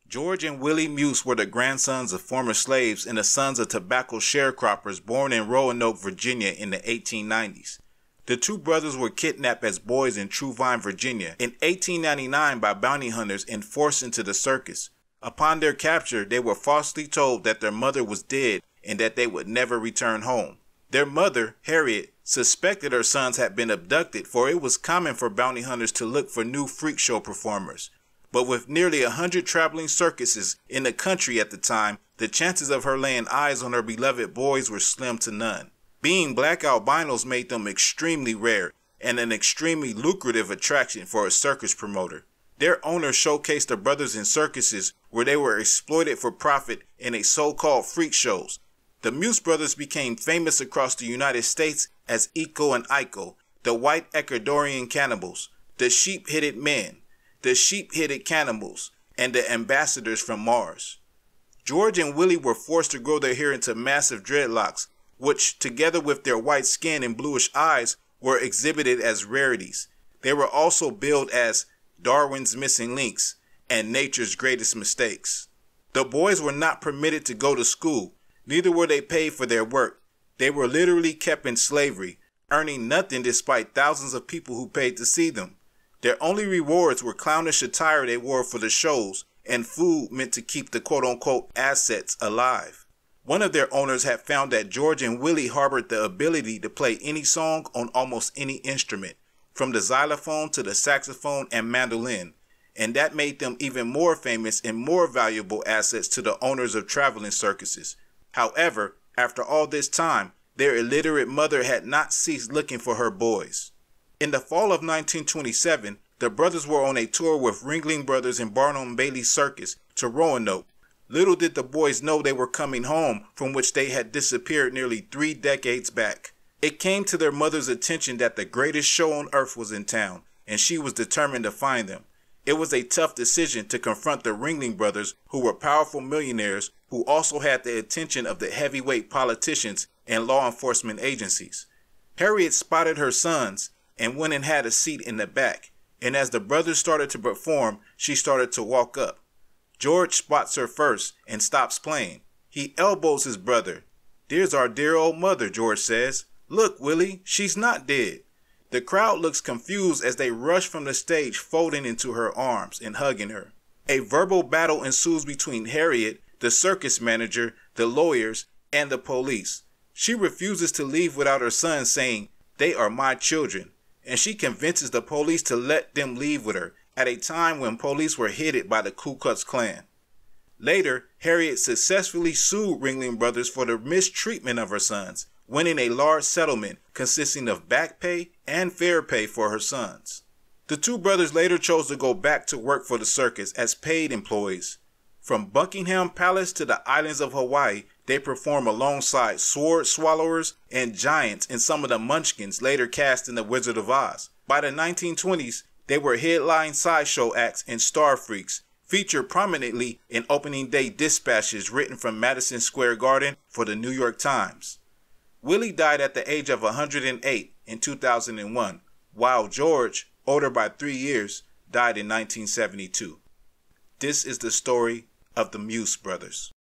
George and Willie Muse were the grandsons of former slaves and the sons of tobacco sharecroppers born in Roanoke, Virginia in the 1890s. The two brothers were kidnapped as boys in Truvine, Virginia in 1899 by bounty hunters and forced into the circus. Upon their capture, they were falsely told that their mother was dead and that they would never return home. Their mother, Harriet, suspected her sons had been abducted, for it was common for bounty hunters to look for new freak show performers. But with nearly 100 traveling circuses in the country at the time, the chances of her laying eyes on her beloved boys were slim to none. Being black albinos made them extremely rare and an extremely lucrative attraction for a circus promoter. Their owners showcased the brothers in circuses where they were exploited for profit in a so-called freak shows. The Muse brothers became famous across the United States as Eco and Iko, the white Ecuadorian cannibals, the sheep-headed men, the sheep-headed cannibals, and the ambassadors from Mars. George and Willie were forced to grow their hair into massive dreadlocks, which, together with their white skin and bluish eyes, were exhibited as rarities. They were also billed as Darwin's missing links and nature's greatest mistakes. The boys were not permitted to go to school, neither were they paid for their work. They were literally kept in slavery, earning nothing despite thousands of people who paid to see them. Their only rewards were clownish attire they wore for the shows and food meant to keep the quote-unquote assets alive. One of their owners had found that George and Willie harbored the ability to play any song on almost any instrument, from the xylophone to the saxophone and mandolin, and that made them even more famous and more valuable assets to the owners of traveling circuses. However, after all this time, their illiterate mother had not ceased looking for her boys. In the fall of 1927, the brothers were on a tour with Ringling Brothers and Barnum Bailey Circus to Roanoke. Little did the boys know they were coming home, from which they had disappeared nearly 3 decades back. It came to their mother's attention that the greatest show on earth was in town, and she was determined to find them. It was a tough decision to confront the Ringling Brothers, who were powerful millionaires who also had the attention of the heavyweight politicians and law enforcement agencies. Harriet spotted her sons and went and had a seat in the back, and as the brothers started to perform, she started to walk up. George spots her first and stops playing. He elbows his brother. "There's our dear old mother," George says. "Look, Willie, she's not dead." The crowd looks confused as they rush from the stage, folding into her arms and hugging her. A verbal battle ensues between Harriet, the circus manager, the lawyers, and the police. She refuses to leave without her sons, saying, "They are my children," and she convinces the police to let them leave with her at a time when police were headed by the Ku Klux Klan. Later, Harriet successfully sued Ringling Brothers for the mistreatment of her sons, winning a large settlement consisting of back pay and fair pay for her sons. The two brothers later chose to go back to work for the circus as paid employees. From Buckingham Palace to the islands of Hawaii, they perform alongside sword swallowers and giants in some of the Munchkins later cast in The Wizard of Oz. By the 1920s, they were headline sideshow acts and star freaks, featured prominently in opening day dispatches written from Madison Square Garden for the New York Times. Willie died at the age of 108 in 2001, while George, older by 3 years, died in 1972. This is the story of the Muse brothers.